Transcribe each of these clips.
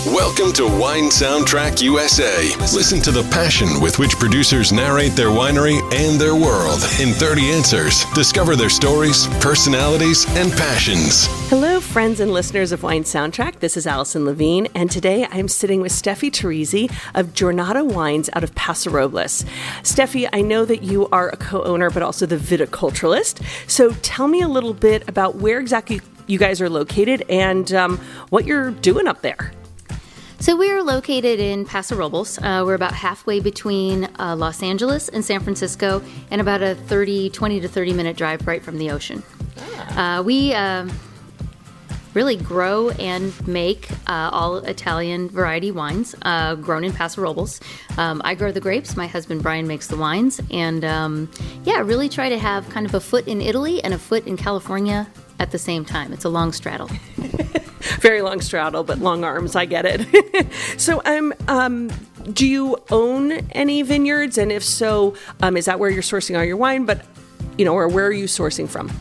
Welcome to Wine Soundtrack USA. Listen to the passion with which producers narrate their winery and their world in 30 answers. Discover their stories, personalities, and passions. Hello, friends and listeners of Wine Soundtrack. This is Allison Levine, and today I'm sitting with Stephy Terrizzi of Giornata Wines out of Paso Robles. Steffi, I know that you are a co-owner, but also the viticulturalist. So tell me a little bit about where exactly you guys are located and what you're doing up there. So we are located in Paso Robles. We're about halfway between Los Angeles and San Francisco, and about a 20 to 30 minute drive right from the ocean. We really grow and make all Italian variety wines grown in Paso Robles. I grow the grapes. My husband Brian makes the wines, and really try to have kind of a foot in Italy and a foot in California at the same time. It's a long straddle. Very long straddle, but long arms. I get it. So, do you own any vineyards? And if so, is that where you're sourcing all your wine? But, or where are you sourcing from?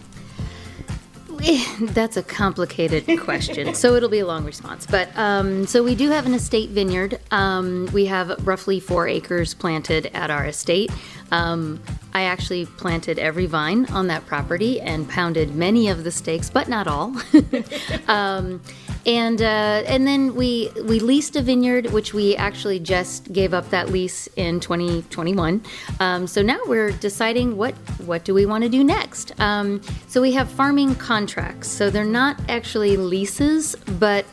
That's a complicated question, so it'll be a long response. But so we do have an estate vineyard. We have roughly 4 acres planted at our estate. I actually planted every vine on that property and pounded many of the stakes, but not all. And then we leased a vineyard, which we actually just gave up that lease in 2021. So now we're deciding what do we want to do next. So we have farming contracts. So they're not actually leases, but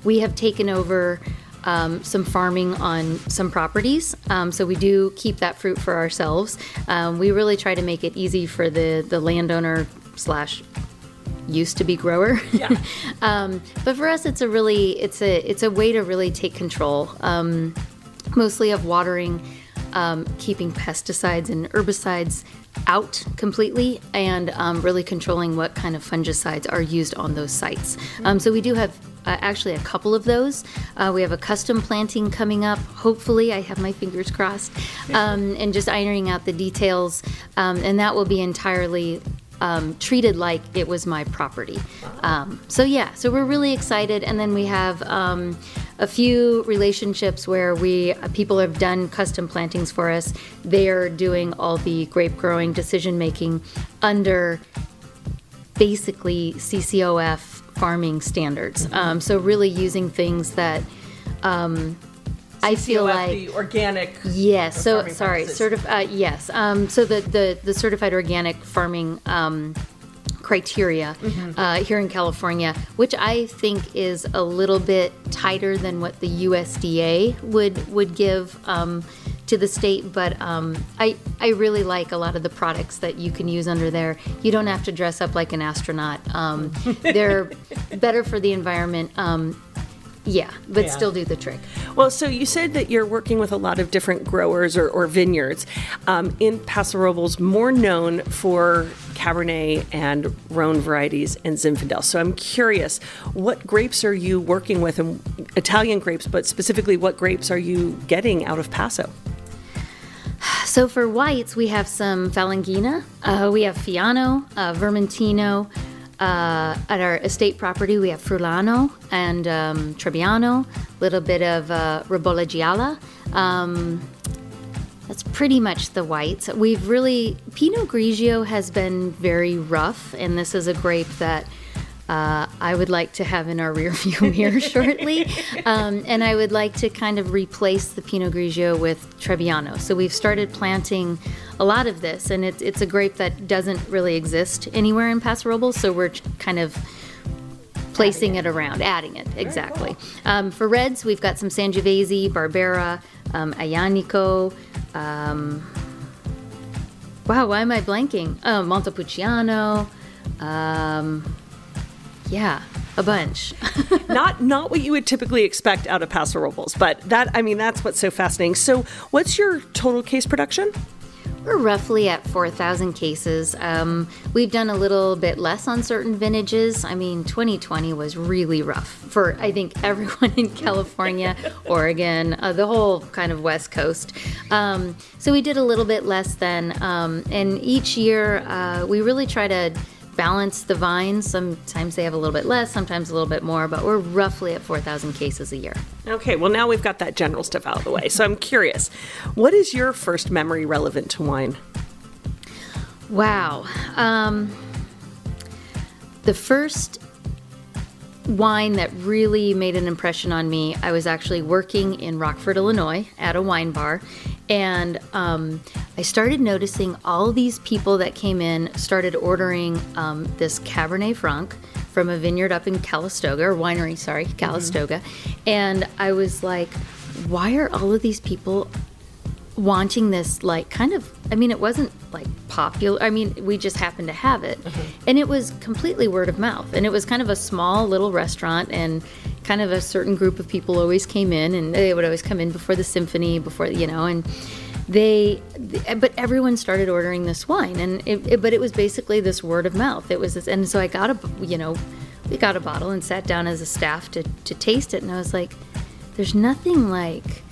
we have taken over some farming on some properties. So we do keep that fruit for ourselves. We really try to make it easy for the landowner / used to be grower. Yeah. But for us, it's a way to really take control, mostly of watering, keeping pesticides and herbicides out completely, and really controlling what kind of fungicides are used on those sites. So we do have actually a couple of those. We have a custom planting coming up. Hopefully, I have my fingers crossed, and just ironing out the details, and that will be entirely treated like it was my property. So we're really excited. And then we have a few relationships where people have done custom plantings for us. They are doing all the grape growing decision making under basically CCOF farming standards. So really using things that I feel like the organic. Yes. So sorry. Yes. So the certified organic farming criteria here in California, which I think is a little bit tighter than what the USDA would give to the state, but I really like a lot of the products that you can use under there. You don't have to dress up like an astronaut. They're better for the environment. Still do the trick. Well, so you said that you're working with a lot of different growers or vineyards in Paso Robles, more known for Cabernet and Rhone varieties and Zinfandel. So I'm curious, what grapes are you working with, and Italian grapes, but specifically what grapes are you getting out of Paso? So for whites, we have some Falangina, we have Fiano, Vermentino. At our estate property, we have Frulano and Trebbiano, a little bit of Ribolla Gialla. That's pretty much the whites. Pinot Grigio has been very rough, and this is a grape that I would like to have in our rearview mirror shortly. And I would like to kind of replace the Pinot Grigio with Trebbiano. So we've started planting a lot of this, and it's a grape that doesn't really exist anywhere in Paso Robles, so we're kind of placing it around, adding it, exactly. Cool. For reds, we've got some Sangiovese, Barbera, Aglianico, why am I blanking? Montepulciano, a bunch. Not what you would typically expect out of Paso Robles, but that's what's so fascinating. So what's your total case production? We're roughly at 4,000 cases. We've done a little bit less on certain vintages. 2020 was really rough for, I think, everyone in California, Oregon, the whole kind of West Coast. So we did a little bit less then. And each year, we really try to balance the vines. Sometimes they have a little bit less, sometimes a little bit more, but we're roughly at 4,000 cases a year. Okay, well, now we've got that general stuff out of the way. So I'm curious, what is your first memory relevant to wine? Wow. The first wine that really made an impression on me, I was actually working in Rockford, Illinois at a wine bar, and I started noticing all these people that came in started ordering this Cabernet Franc from a vineyard up in Calistoga, or winery, sorry, Calistoga. And I was like, why are all of these people wanting this, like, kind of, I mean, it wasn't like popular. I mean, we just happened to have it. And it was completely word of mouth. And it was kind of a small little restaurant, and kind of a certain group of people always came in, and they would always come in before the symphony, and but everyone started ordering this wine, and but it was basically this word of mouth. It was this, and so I got we got a bottle and sat down as a staff to taste it, and I was like, there's nothing like,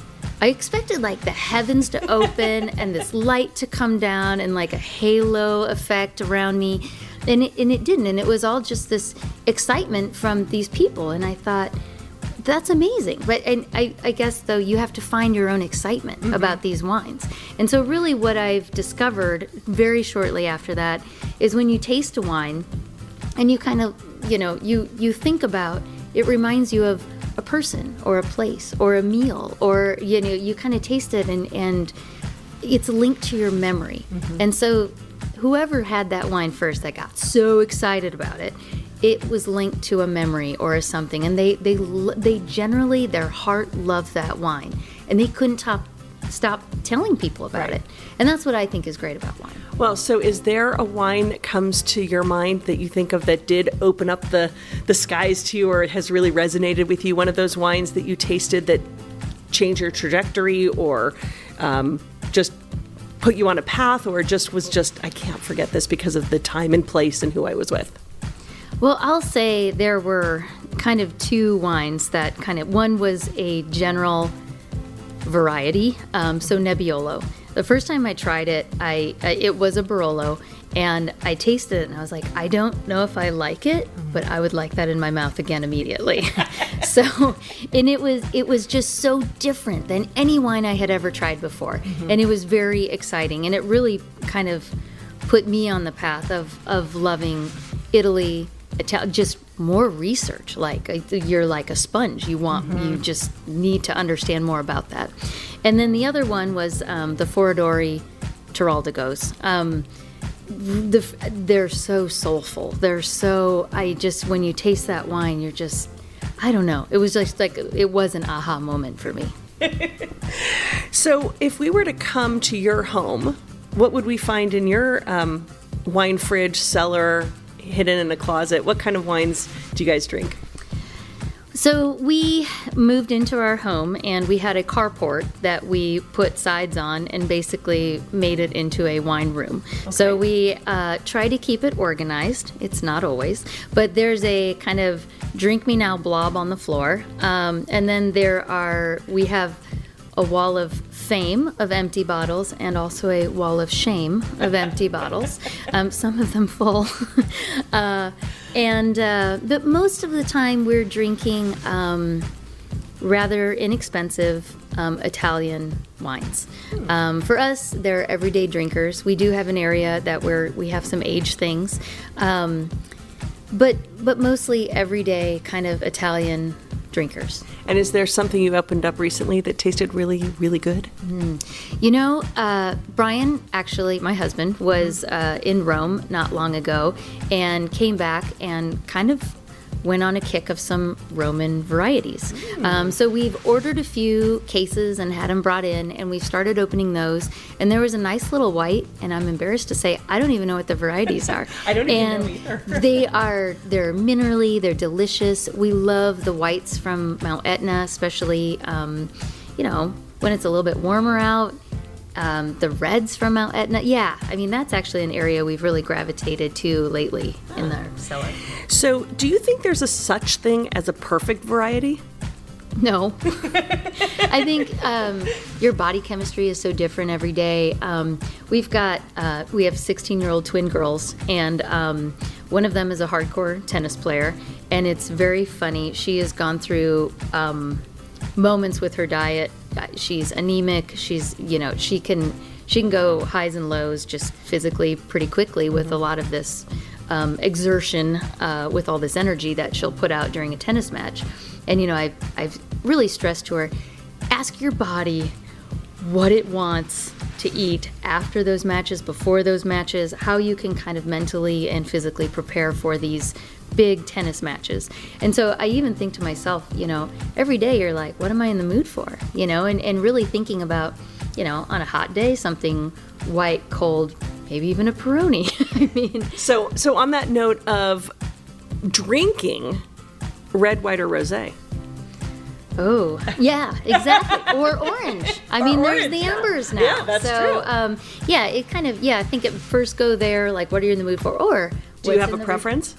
I expected like the heavens to open and this light to come down and like a halo effect around me, and it didn't, and it was all just this excitement from these people, and I thought, that's amazing. But and I guess, though, you have to find your own excitement about these wines. And so really what I've discovered very shortly after that is when you taste a wine and you kind of, you think about, it reminds you of a person or a place or a meal, or, you kind of taste it and it's linked to your memory. And so whoever had that wine first that got so excited about it, it was linked to a memory or a something, and they generally, their heart loved that wine, and they couldn't stop telling people about it. And that's what I think is great about wine. Well, so is there a wine that comes to your mind that you think of that did open up the skies to you, or it has really resonated with you? One of those wines that you tasted that changed your trajectory, or just put you on a path, or was I can't forget this because of the time and place and who I was with? Well, I'll say there were kind of two wines that one was a general variety, so Nebbiolo. The first time I tried it, it was a Barolo, and I tasted it, and I was like, I don't know if I like it, but I would like that in my mouth again immediately. So, and it was just so different than any wine I had ever tried before, and it was very exciting, and it really kind of put me on the path of loving Italy. Just more research, like you're like a sponge. You just need to understand more about that. And then the other one was the Foradori Tiraldegos. They're so soulful. When you taste that wine, you're just, I don't know. It was just like, it was an aha moment for me. So if we were to come to your home, what would we find in your wine fridge, cellar, hidden in a closet? What kind of wines do you guys drink? So we moved into our home, and we had a carport that we put sides on and basically made it into a wine room. Okay. So we try to keep it organized. It's not always, but there's a kind of drink me now blob on the floor. And then we have a wall of fame of empty bottles, and also a wall of shame of empty bottles, some of them full. But most of the time we're drinking rather inexpensive Italian wines. For us, they're everyday drinkers. We do have an area that we have some aged things, but mostly everyday kind of Italian drinkers. And is there something you opened up recently that tasted really, really good? Brian, actually, my husband, was in Rome not long ago and came back and kind of went on a kick of some Roman varieties. So we've ordered a few cases and had them brought in, and we've started opening those. And there was a nice little white, and I'm embarrassed to say, I don't even know what the varieties are. I don't even know either. They're minerally, they're delicious. We love the whites from Mount Etna, especially, when it's a little bit warmer out. The reds from Mount Etna. Yeah, I mean, that's actually an area we've really gravitated to lately in the cellar. So do you think there's a such thing as a perfect variety? No. I think your body chemistry is so different every day. We have 16-year-old twin girls, and One of them is a hardcore tennis player, and it's very funny. She has gone through moments with her diet. She's anemic. She's, she can go highs and lows just physically pretty quickly with a lot of this exertion, with all this energy that she'll put out during a tennis match. And, I've really stressed to her, ask your body what it wants to eat after those matches, before those matches, how you can kind of mentally and physically prepare for these big tennis matches. And so I even think to myself, every day you're like, what am I in the mood for? And really thinking about, on a hot day, something white, cold, maybe even a Peroni. So on that note of drinking, red, white, or rosé? Oh, yeah, exactly. Or orange. There's the ambers now. Yeah, that's true. It kind of, I think it first go there, like, what are you in the mood for? Or do you have a preference?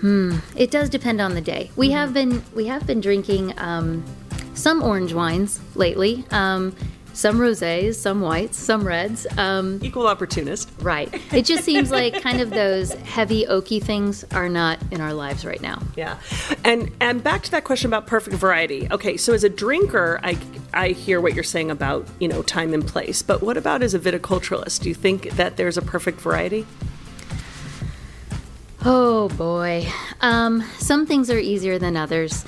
It does depend on the day. We have been drinking some orange wines lately. Some rosés, some whites, some reds. Equal opportunist. Right. It just seems like kind of those heavy oaky things are not in our lives right now. Yeah. And back to that question about perfect variety. Okay, so as a drinker, I hear what you're saying about, time and place. But what about as a viticulturalist? Do you think that there's a perfect variety? Oh, boy. Some things are easier than others.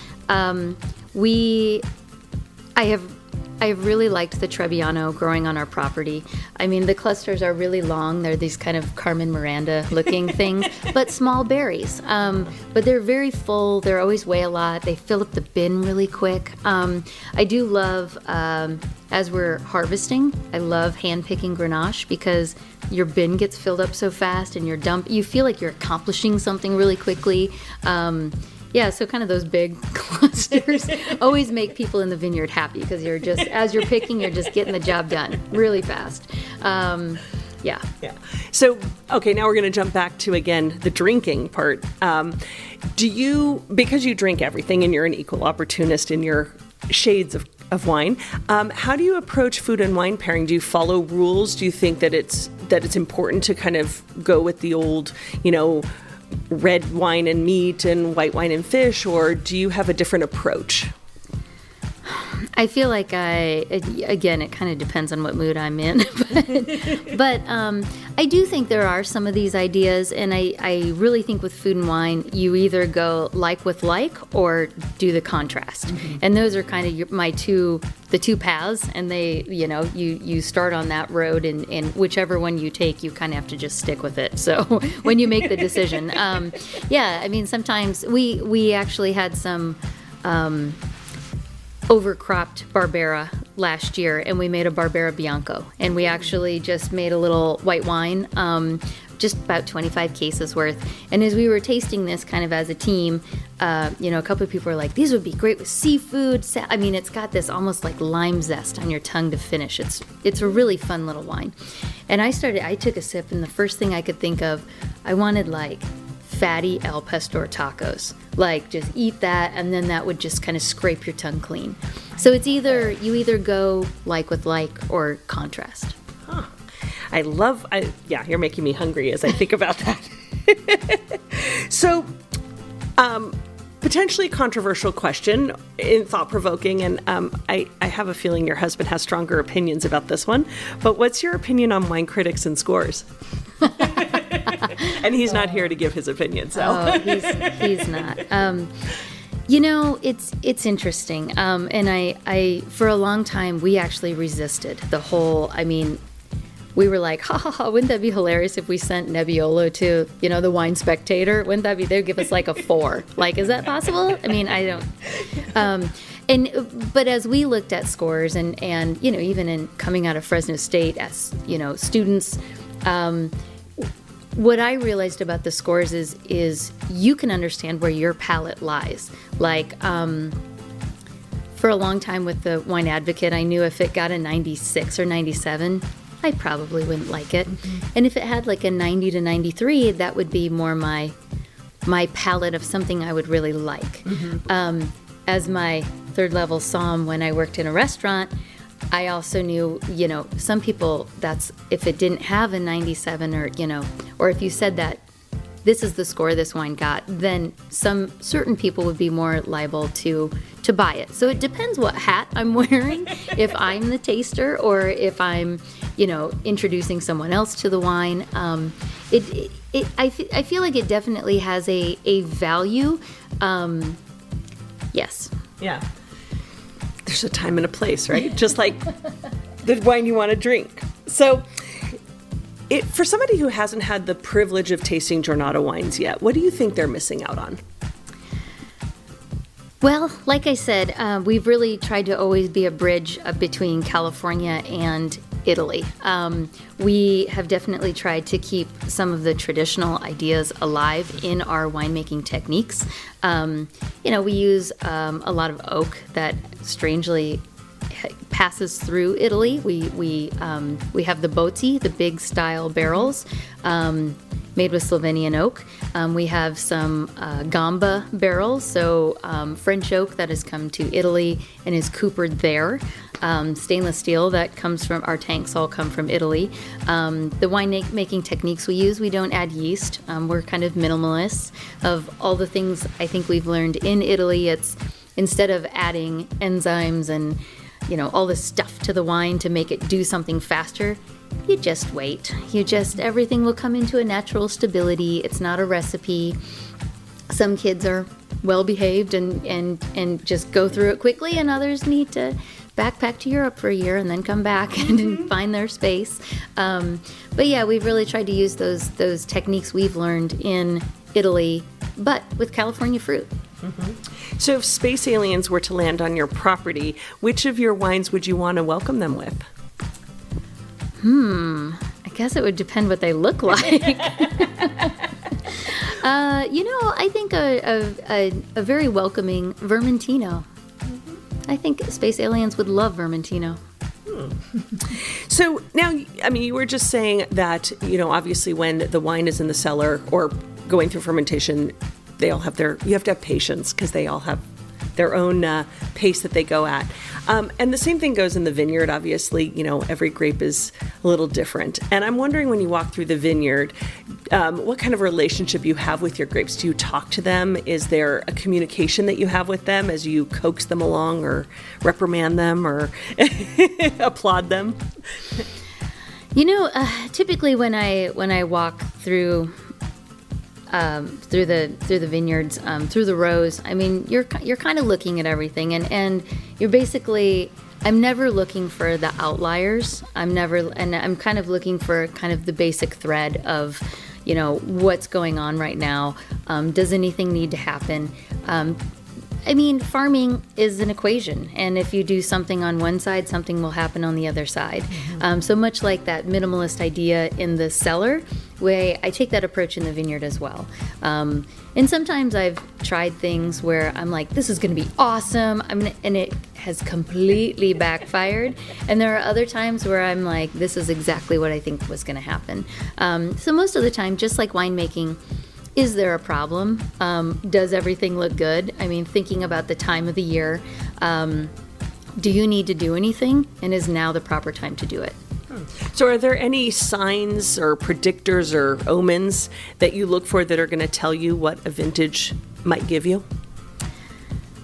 I've really liked the Trebbiano growing on our property. The clusters are really long. They're these kind of Carmen Miranda looking things, but small berries. But they're very full. They always weigh a lot. They fill up the bin really quick. I do love, as we're harvesting, I love hand-picking Grenache because your bin gets filled up so fast and you feel like you're accomplishing something really quickly. So kind of those big clusters always make people in the vineyard happy because as you're picking, you're just getting the job done really fast. Yeah. So, okay, now we're going to jump back to, again, the drinking part. Because you drink everything and you're an equal opportunist in your shades of wine, how do you approach food and wine pairing? Do you follow rules? Do you think that it's important to kind of go with the old, red wine and meat and white wine and fish, or do you have a different approach? I feel like again, it kind of depends on what mood I'm in, but I do think there are some of these ideas, and I really think with food and wine, you either go like with like or do the contrast, and those are kind of the two paths, and they, you start on that road, and whichever one you take, you kind of have to just stick with it. So when you make the decision, sometimes we actually had some overcropped Barbera last year, and we made a Barbera Bianco, and we actually just made a little white wine, just about 25 cases worth. And as we were tasting this kind of as a team, a couple of people were like, these would be great with seafood. It's got this almost like lime zest on your tongue to finish. It's a really fun little wine. And I took a sip, and the first thing I could think of, I wanted like fatty El Pastor tacos. Like, just eat that, and then that would just kind of scrape your tongue clean. So it's you either go like with like or contrast. Huh. You're making me hungry as I think about that. So, potentially controversial question, in thought-provoking, and I have a feeling your husband has stronger opinions about this one, but what's your opinion on wine critics and scores? And he's not here to give his opinion, so. Oh, he's not. It's interesting. And I for a long time, we actually resisted the whole, we were like, wouldn't that be hilarious if we sent Nebbiolo to, the Wine Spectator? Wouldn't that be, they'd give us like a 4. Like, is that possible? I don't. But as we looked at scores and even in coming out of Fresno State as, students, what I realized about the scores is you can understand where your palate lies. Like, for a long time with the Wine Advocate, I knew if it got a 96 or 97, I probably wouldn't like it. Mm-hmm. And if it had like a 90 to 93, that would be more my palate of something I would really like. Mm-hmm. As my third level somm when I worked in a restaurant, I also knew, some people, that's if it didn't have a 97 or if you said that this is the score this wine got, then some certain people would be more liable to buy it. So it depends what hat I'm wearing, if I'm the taster or if I'm, introducing someone else to the wine. I feel like it definitely has a value. Yes. Yeah. There's a time and a place, right? Just like the wine you want to drink. So for somebody who hasn't had the privilege of tasting Giornata wines yet, what do you think they're missing out on? Well, like I said, we've really tried to always be a bridge between California and Italy. We have definitely tried to keep some of the traditional ideas alive in our winemaking techniques. We use a lot of oak that strangely passes through Italy. We have the botti, the big style barrels, made with Slovenian oak. We have some gamba barrels, so French oak that has come to Italy and is coopered there. Stainless steel that comes from our tanks all come from Italy. The wine making techniques we use, we don't add yeast. We're kind of minimalists. Of all the things I think we've learned in Italy, it's instead of adding enzymes and all this stuff to the wine to make it do something faster, you just wait. Everything will come into a natural stability. It's not a recipe. Some kids are well behaved and just go through it quickly, and others need to backpack to Europe for a year and then come back and find their space. But yeah, we've really tried to use those techniques we've learned in Italy, but with California fruit. Mm-hmm. So if space aliens were to land on your property, which of your wines would you want to welcome them with? I guess it would depend what they look like. I think a very welcoming Vermentino. I think space aliens would love Vermentino. So now, you were just saying that, obviously when the wine is in the cellar or going through fermentation, you have to have patience because they all have their own pace that they go at. And the same thing goes in the vineyard. Obviously, every grape is a little different. And I'm wondering, when you walk through the vineyard, what kind of relationship you have with your grapes. Do you talk to them? Is there a communication that you have with them as you coax them along or reprimand them or applaud them? Typically when I walk through the vineyards, through the rows, you're kind of looking at everything, and you're basically, I'm never looking for the outliers. I'm kind of looking for kind of the basic thread of, what's going on right now. Does anything need to happen? Farming is an equation, and if you do something on one side, something will happen on the other side. Mm-hmm. So much like that minimalist idea in the cellar, I take that approach in the vineyard as well. And sometimes I've tried things where I'm like, this is going to be awesome, and it has completely backfired. And there are other times where I'm like, this is exactly what I think was going to happen. So most of the time, just like winemaking, is there a problem? Does everything look good? Thinking about the time of the year, do you need to do anything? And is now the proper time to do it? So are there any signs or predictors or omens that you look for that are going to tell you what a vintage might give you?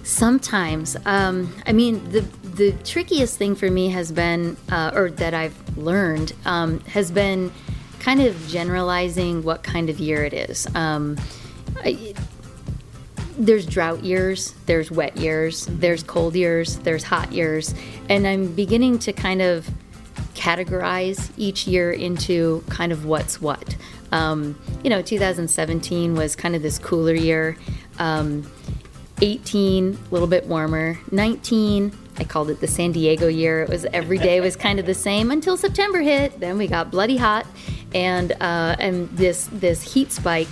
Sometimes. The trickiest thing for me has been, or that I've learned, has been kind of generalizing what kind of year it is. There's drought years, there's wet years, there's cold years, there's hot years, and I'm beginning to kind of categorize each year into kind of what's what. 2017 was kind of this cooler year. 18, a little bit warmer. 19, I called it the San Diego year. It was every day was kind of the same until September hit. Then we got bloody hot, and this heat spike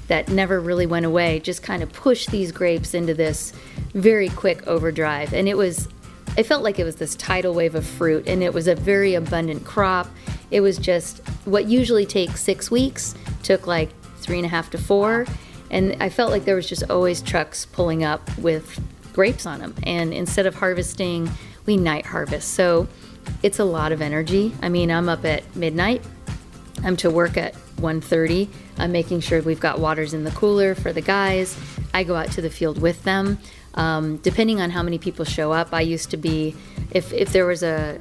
that never really went away just kind of pushed these grapes into this very quick overdrive. And I felt like it was this tidal wave of fruit, and it was a very abundant crop. It was just what usually takes 6 weeks took like 3.5 to 4. And I felt like there was just always trucks pulling up with grapes on them. And instead of harvesting, we night harvest. So it's a lot of energy. I'm up at midnight. I'm to work at 1:30. I'm making sure we've got waters in the cooler for the guys. I go out to the field with them. Depending on how many people show up, I used to be, if there was a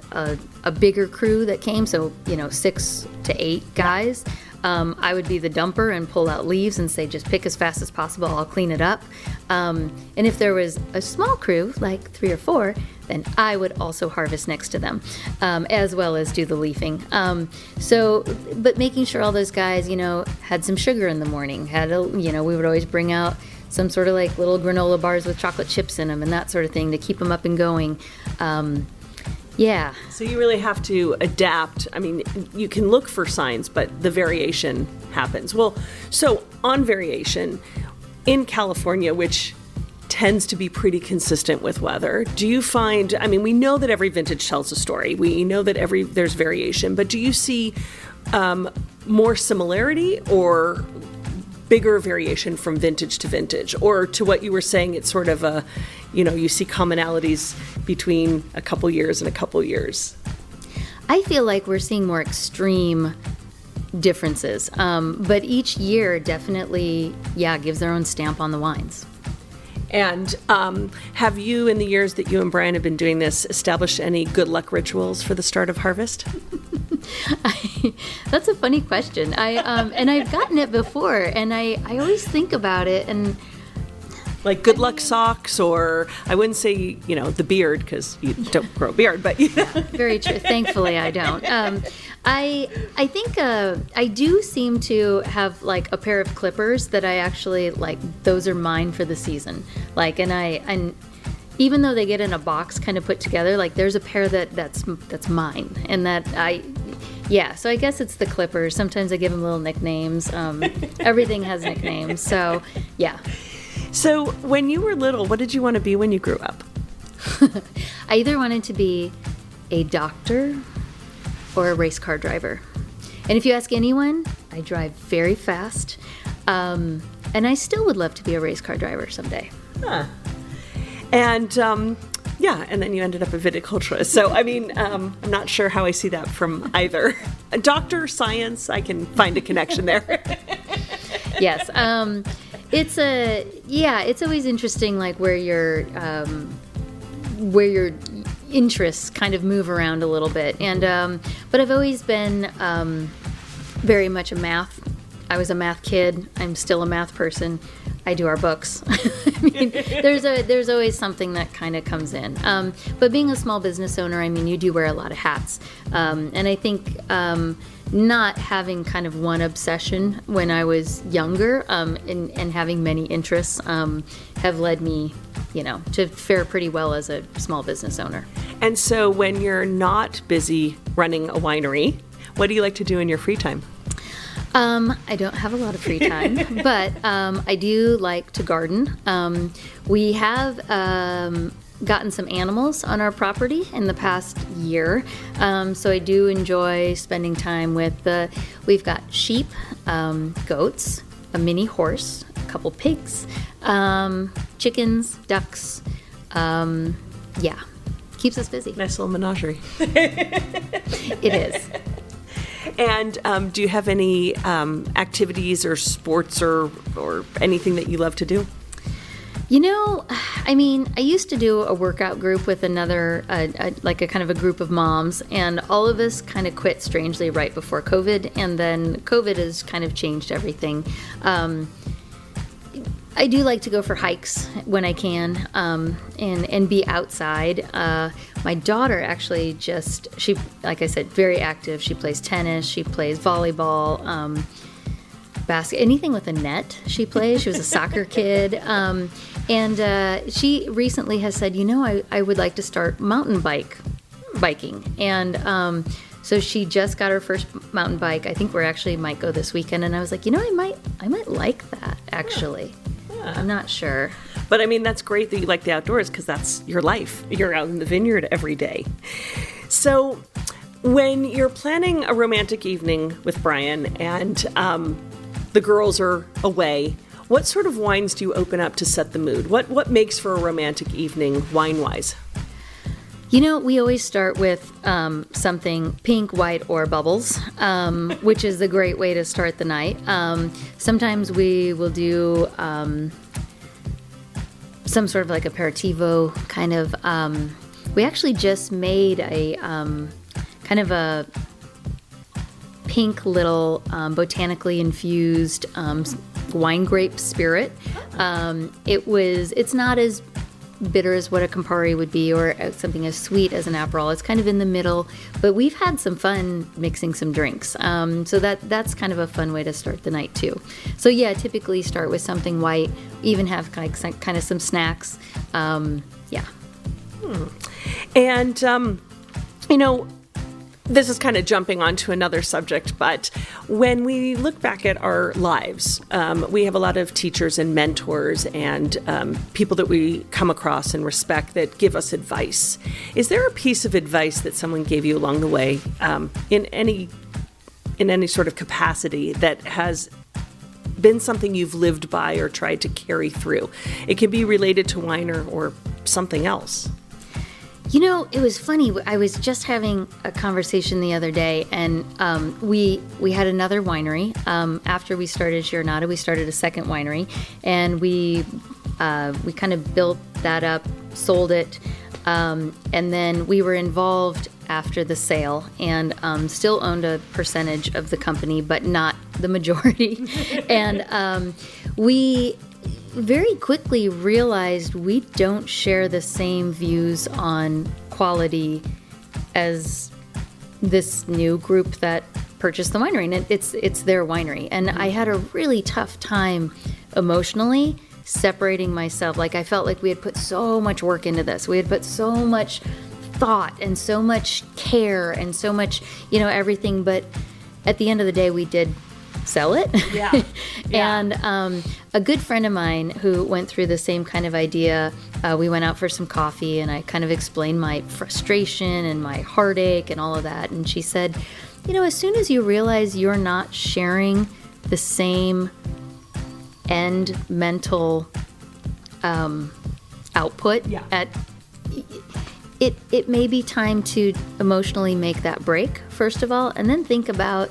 bigger crew that came, so 6 to 8 guys, I would be the dumper and pull out leaves and say, just pick as fast as possible, I'll clean it up. And if there was a small crew, like 3 or 4, then I would also harvest next to them, as well as do the leafing. But making sure all those guys, had some sugar in the morning, we would always bring out some sort of like little granola bars with chocolate chips in them and that sort of thing to keep them up and going. Yeah. So you really have to adapt. I mean, you can look for signs, but the variation happens. Well, so on variation, in California, which tends to be pretty consistent with weather, do you find, we know that every vintage tells a story. We know that there's variation, but do you see more similarity or bigger variation from vintage to vintage? Or to what you were saying, it's sort of you see commonalities between a couple years and a couple years? I feel like we're seeing more extreme differences, but each year definitely, gives their own stamp on the wines. And have you, in the years that you and Brian have been doing this, established any good luck rituals for the start of harvest? That's a funny question. And I've gotten it before, and I always think about it, and like good luck socks, or I wouldn't say the beard, because you don't grow a beard, but Very true. Thankfully, I don't. I think I do seem to have like a pair of clippers that I actually like. Those are mine for the season. Like, and even though they get in a box kind of put together, like there's a pair that's mine, and that so I guess it's the clippers. Sometimes I give them little nicknames. Everything has nicknames, so yeah. So when you were little, what did you want to be when you grew up? I either wanted to be a doctor or a race car driver. And if you ask anyone, I drive very fast. And I still would love to be a race car driver someday. Huh. And and then you ended up a viticulturalist. So, I'm not sure how I see that from either. A doctor, science, I can find a connection there. Yes. It's always interesting, like where your interests kind of move around a little bit. And but I've always been very much I was a math kid. I'm still a math person. I do our books. There's always something that kind of comes in. But being a small business owner, you do wear a lot of hats. And I think not having kind of one obsession when I was younger and having many interests have led me, to fare pretty well as a small business owner. And so when you're not busy running a winery, what do you like to do in your free time? I don't have a lot of free time, but I do like to garden. We have gotten some animals on our property in the past year, so I do enjoy spending time with we've got sheep, goats, a mini horse, a couple pigs, chickens, ducks. Keeps us busy. Nice little menagerie. It is. And do you have any activities or sports or anything that you love to do? I used to do a workout group with another, like a kind of a group of moms, and all of us kind of quit strangely right before COVID, and then COVID has kind of changed everything. I do like to go for hikes when I can, and be outside. My daughter actually she, like I said, very active. She plays tennis, she plays volleyball, basket, anything with a net she plays. She was a soccer kid. And she recently has said, I would like to start mountain biking. And so she just got her first mountain bike. I think might go this weekend. And I was like, I might like that, actually. Yeah. I'm not sure. But that's great that you like the outdoors, because that's your life. You're out in the vineyard every day. So when you're planning a romantic evening with Brian and the girls are away, what sort of wines do you open up to set the mood? What makes for a romantic evening wine-wise? We always start with something pink, white, or bubbles, which is a great way to start the night. Sometimes we will do some sort of like aperitivo kind of. We actually just made a kind of a pink little botanically infused wine grape spirit. It's not as bitter as what a Campari would be, or something as sweet as an Aperol. It's kind of in the middle, but we've had some fun mixing some drinks. So that's kind of a fun way to start the night too. So yeah, typically start with something white, even have kind of some snacks. Yeah. And, this is kind of jumping onto another subject, but when we look back at our lives, we have a lot of teachers and mentors and people that we come across and respect that give us advice. Is there a piece of advice that someone gave you along the way, in any sort of capacity, that has been something you've lived by or tried to carry through? It can be related to wine or something else. It was funny. I was just having a conversation the other day, and we had another winery. After we started Giornata, we started a second winery, and we kind of built that up, sold it, and then we were involved after the sale, and still owned a percentage of the company, but not the majority. And we very quickly realized we don't share the same views on quality as this new group that purchased the winery, and it's their winery. And I had a really tough time emotionally separating myself. Like, I felt like we had put so much work into this. We had put so much thought and so much care and so much, everything. But at the end of the day, we did sell it. Yeah. And a good friend of mine who went through the same kind of idea, we went out for some coffee, and I kind of explained my frustration and my heartache and all of that. And she said, as soon as you realize you're not sharing the same end mental output, it may be time to emotionally make that break, first of all, and then think about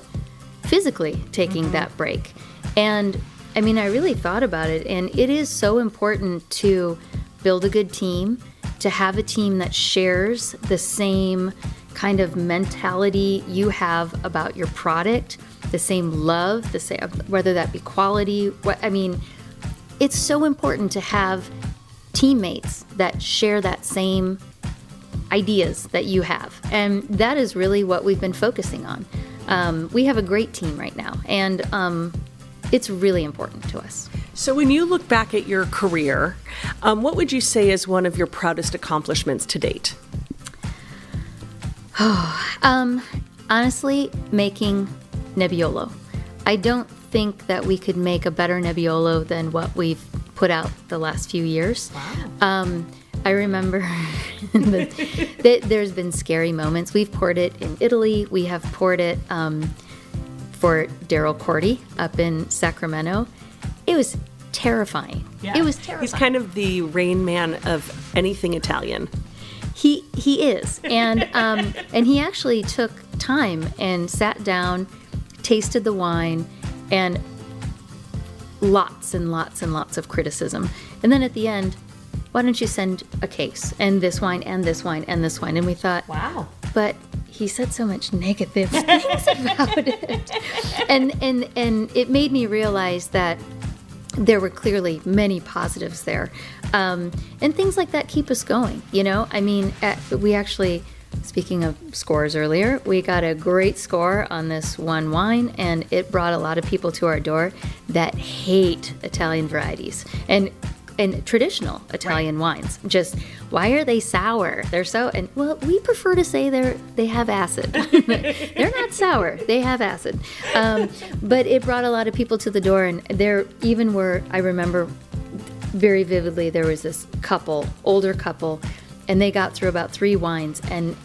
physically taking that break. And I really thought about it, and it is so important to build a good team, to have a team that shares the same kind of mentality you have about your product, the same love, the same, whether that be quality. It's so important to have teammates that share that same ideas that you have, and that is really what we've been focusing on. We have a great team right now, and it's really important to us. So when you look back at your career, what would you say is one of your proudest accomplishments to date? Honestly, making Nebbiolo. I don't think that we could make a better Nebbiolo than what we've put out the last few years. Wow. I remember that there's been scary moments. We've poured it in Italy. We have poured it for Daryl Cordy up in Sacramento. It was terrifying. Yeah. It was terrifying. He's kind of the Rain Man of anything Italian. He is, and he actually took time and sat down, tasted the wine, and lots and lots and lots of criticism. And then at the end, why don't you send a case, and this wine, and this wine, and this wine? And we thought, wow. But he said so much negative things about it. And it made me realize that there were clearly many positives there. And things like that keep us going, we actually, speaking of scores earlier, we got a great score on this one wine, and it brought a lot of people to our door that hate Italian varieties and traditional Italian wines. Just, why are they sour? They're so, and well, we prefer to say they have acid. They're not sour, they have acid. But it brought a lot of people to the door, and there even were, I remember very vividly, there was this older couple, and they got through about 3 wines, and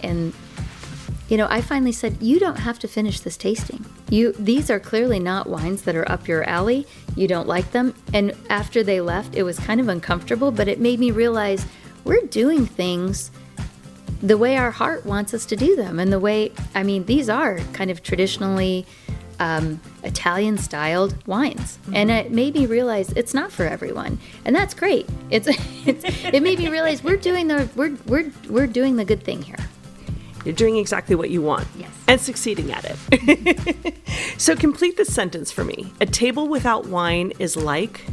I finally said, you don't have to finish this tasting. These are clearly not wines that are up your alley. You don't like them. And after they left, it was kind of uncomfortable, but it made me realize we're doing things the way our heart wants us to do them. And the way, I mean, these are kind of traditionally Italian styled wines. And it made me realize it's not for everyone. And that's great. It made me realize we're doing the good thing here. You're doing exactly what you want. Yes. And succeeding at it. So complete this sentence for me. A table without wine is like?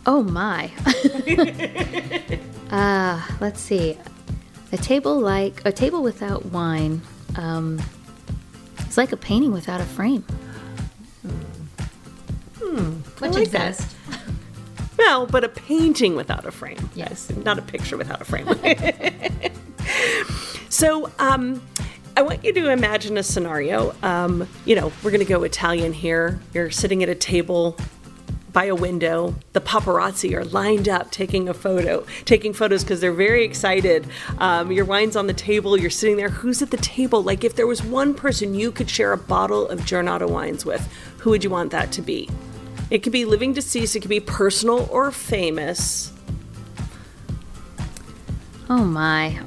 Oh my. Let's see. A table without wine is like a painting without a frame. Which exists. Well, but a painting without a frame. Yes. Not a picture without a frame. So, I want you to imagine a scenario. We're going to go Italian here. You're sitting at a table by a window. The paparazzi are lined up taking photos because they're very excited. Your wine's on the table. You're sitting there. Who's at the table? Like, if there was one person you could share a bottle of Giornata wines with, who would you want that to be? It could be living, deceased. It could be personal or famous. Oh my.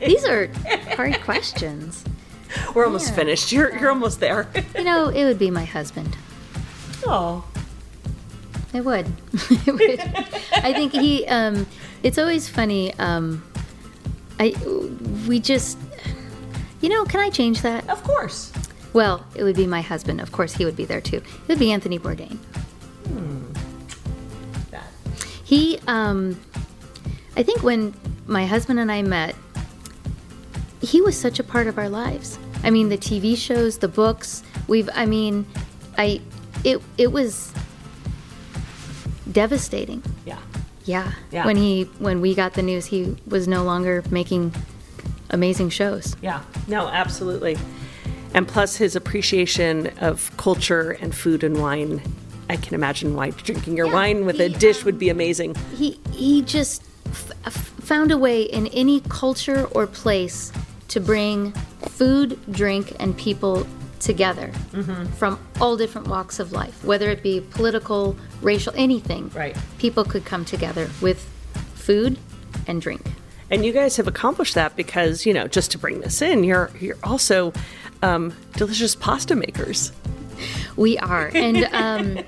These are hard questions. We're almost finished. You're almost there. It would be my husband. Oh. It would. It would. I think he, it's always funny. Can I change that? Of course. Well, it would be my husband. Of course, he would be there too. It would be Anthony Bourdain. That. He, I think when my husband and I met, he was such a part of our lives. I mean, the TV shows, the books, it was devastating. Yeah. When we got the news he was no longer making amazing shows. Yeah. No, absolutely. And plus his appreciation of culture and food and wine. I can imagine why drinking your wine with a dish would be amazing. He just found a way in any culture or place to bring food, drink, and people together from all different walks of life, whether it be political, racial, anything. Right. People could come together with food and drink. And you guys have accomplished that because, just to bring this in, you're also delicious pasta makers. We are. And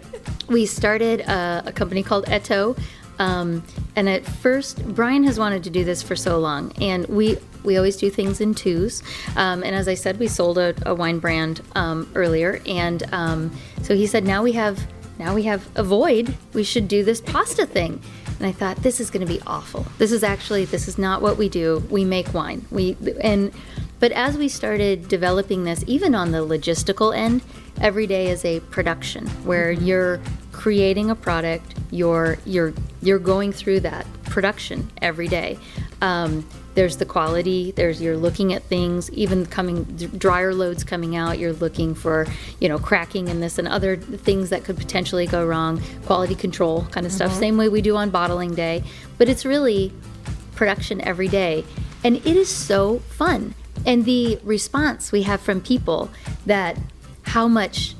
we started a company called Eto. And at first, Brian has wanted to do this for so long. And we always do things in twos. And as I said, we sold a wine brand earlier. And so he said, now we have a void. We should do this pasta thing. And I thought, this is going to be awful. This is not what we do. We make wine. But as we started developing this, even on the logistical end, every day is a production where you're creating a product. You're going through that production every day. There's the quality. You're looking at things, even dryer loads coming out. You're looking for, cracking in this and other things that could potentially go wrong. Quality control kind of stuff. Same way we do on bottling day. But it's really production every day. And it is so fun. And the response we have from people that how much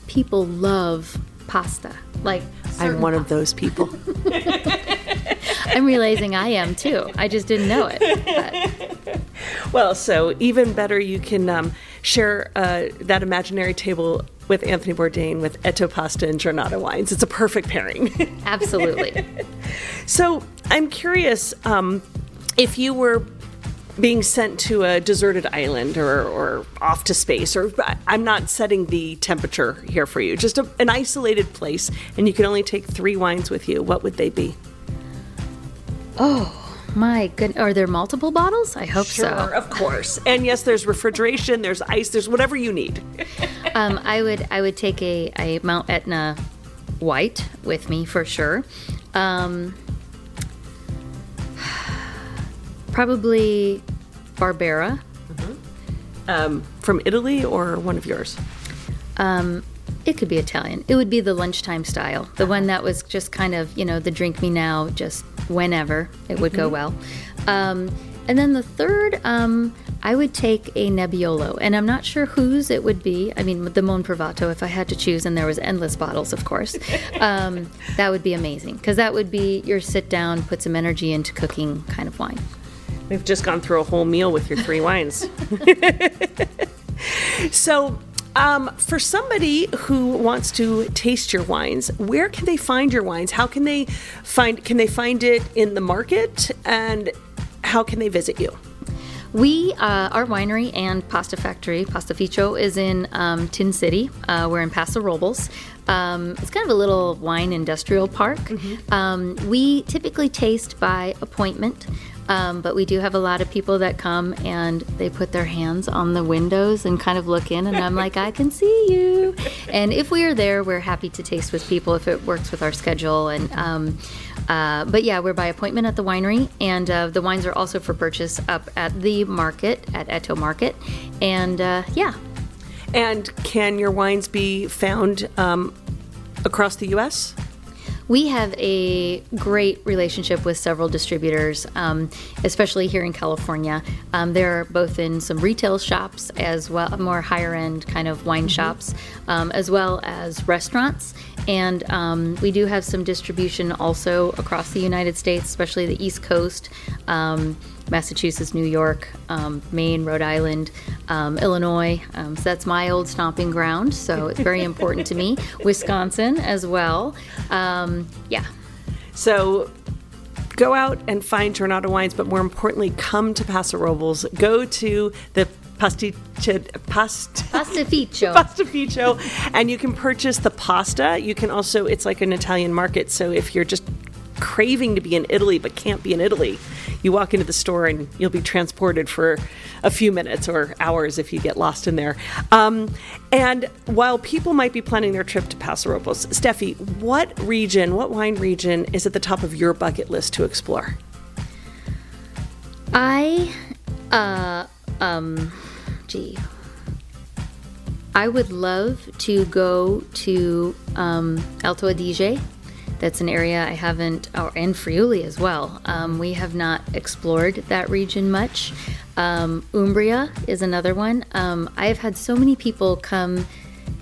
people love pasta. Like, I'm one of those people. I'm realizing I am too. I just didn't know it. But. Well, so even better, you can share that imaginary table with Anthony Bourdain with Eto pasta and Giornata wines. It's a perfect pairing. Absolutely. So I'm curious if you were being sent to a deserted island or off to space, or I'm not setting the temperature here for you, just an isolated place, and you can only take 3 wines with you, what would they be? Oh, my goodness. Are there multiple bottles? I hope so. Sure, of course. And yes, there's refrigeration, there's ice, there's whatever you need. I would take a Mount Etna white with me for sure. Probably Barbera. From Italy or one of yours? It could be Italian. It would be the lunchtime style. The one that was just kind of, the drink me now, just whenever. It would go well. And then the third, I would take a Nebbiolo. And I'm not sure whose it would be. I mean, the Mon Privato, if I had to choose, and there was endless bottles, of course. That would be amazing. Because that would be your sit down, put some energy into cooking kind of wine. We've just gone through a whole meal with your 3 wines. So, for somebody who wants to taste your wines, where can they find your wines? How can they find it in the market, and how can they visit you? Our winery and pasta factory, Pastificio, is in Tin City. We're in Paso Robles. It's kind of a little wine industrial park. We typically taste by appointment. But we do have a lot of people that come and they put their hands on the windows and kind of look in, and I'm like, I can see you. And if we are there, we're happy to taste with people if it works with our schedule. And but yeah, we're by appointment at the winery, and the wines are also for purchase up at the market, at Eto Market. And yeah. And can your wines be found across the U.S.? We have a great relationship with several distributors, especially here in California. They're both in some retail shops as well, more higher end kind of wine shops, as well as restaurants. And we do have some distribution also across the United States, especially the East Coast, Massachusetts, New York, Maine, Rhode Island, Illinois. So that's my old stomping ground, so it's very important to me. Wisconsin as well. Yeah. So go out and find Giornata wines, but more importantly, come to Paso Robles. Go to the Pastificio, and you can purchase the pasta. You can also, it's like an Italian market, so if you're just craving to be in Italy but can't be in Italy, you walk into the store and you'll be transported for a few minutes or hours if you get lost in there. And while people might be planning their trip to Paso Robles, Steffi, what wine region is at the top of your bucket list to explore? I would love to go to Alto Adige. That's an area I haven't, and Friuli as well. We have not explored that region much. Umbria is another one. I have had so many people come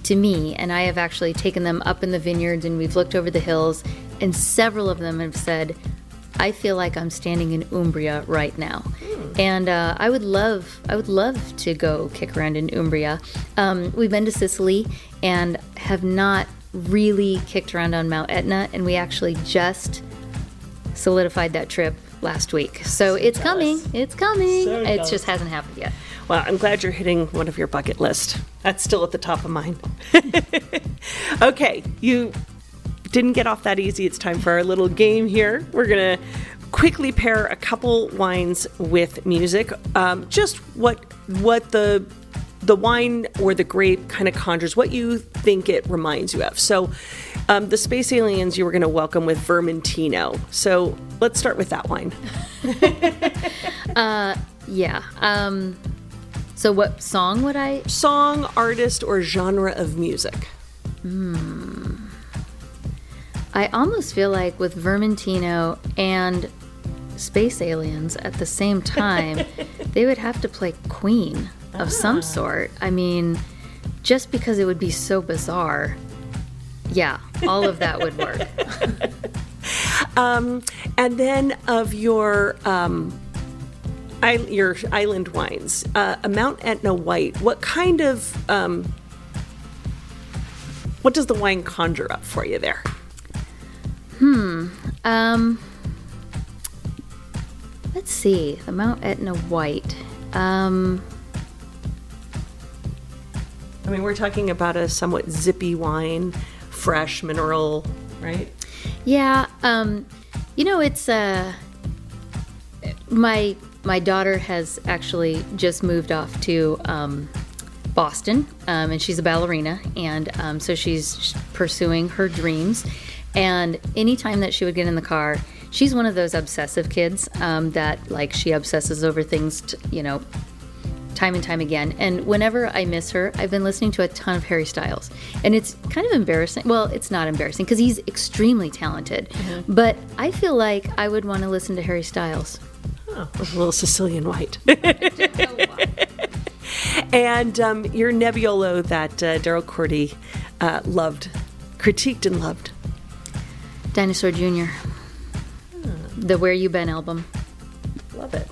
to me, and I have actually taken them up in the vineyards, and we've looked over the hills, and several of them have said, I feel like I'm standing in Umbria right now. And I would love to go kick around in Umbria. We've been to Sicily and have not really kicked around on Mount Etna, and we actually just solidified that trip last week. So it's coming. It's coming. So it just hasn't happened yet. Well, I'm glad you're hitting one of your bucket list. That's still at the top of mine. Okay, you didn't get off that easy. It's time for our little game here. We're going to quickly pair a couple wines with music. Just what the wine or the grape kind of conjures, what you think it reminds you of. So the Space Aliens you were going to welcome with Vermentino. So let's start with that wine. Yeah. So what song would I? Song, artist, or genre of music. I almost feel like with Vermentino and Space Aliens at the same time, they would have to play Queen of some sort. I mean, just because it would be so bizarre. Yeah, all of that would work. And then of your island wines, a Mount Etna white, what kind of, what does the wine conjure up for you there? Let's see, the Mount Etna white. I mean, we're talking about a somewhat zippy wine, fresh, mineral, right? Yeah, it's my daughter has actually just moved off to Boston, and she's a ballerina, and so she's pursuing her dreams. And anytime that she would get in the car, she's one of those obsessive kids that, like, she obsesses over things, time and time again. And whenever I miss her, I've been listening to a ton of Harry Styles. And it's kind of embarrassing. Well, it's not embarrassing because he's extremely talented. Mm-hmm. But I feel like I would want to listen to Harry Styles. Oh, a little Sicilian white. And your Nebbiolo that Daryl Cordy critiqued and loved. Dinosaur Jr. The Where You Been album. Love it.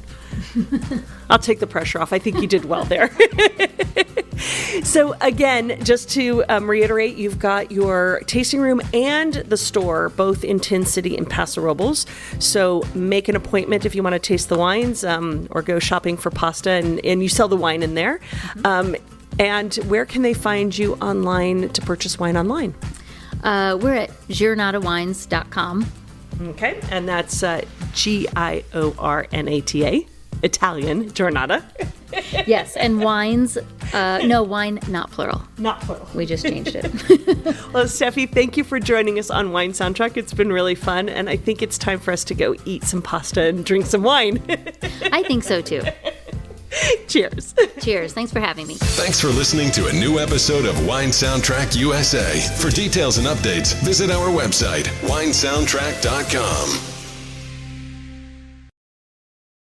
I'll take the pressure off. I think you did well there. So again, just to reiterate, you've got your tasting room and the store, both in Tin City and Paso Robles. So make an appointment if you want to taste the wines or go shopping for pasta, and you sell the wine in there. And where can they find you online to purchase wine online? We're at giornatawines.com. Okay, and that's Giornata, Italian, Giornata. Yes, and wines, no, wine, not plural. Not plural. We just changed it. Well, Steffi, thank you for joining us on Wine Soundtrack. It's been really fun, and I think it's time for us to go eat some pasta and drink some wine. I think so, too. Cheers. Cheers. Thanks for having me. Thanks for listening to a new episode of Wine Soundtrack USA. For details and updates, visit our website, winesoundtrack.com.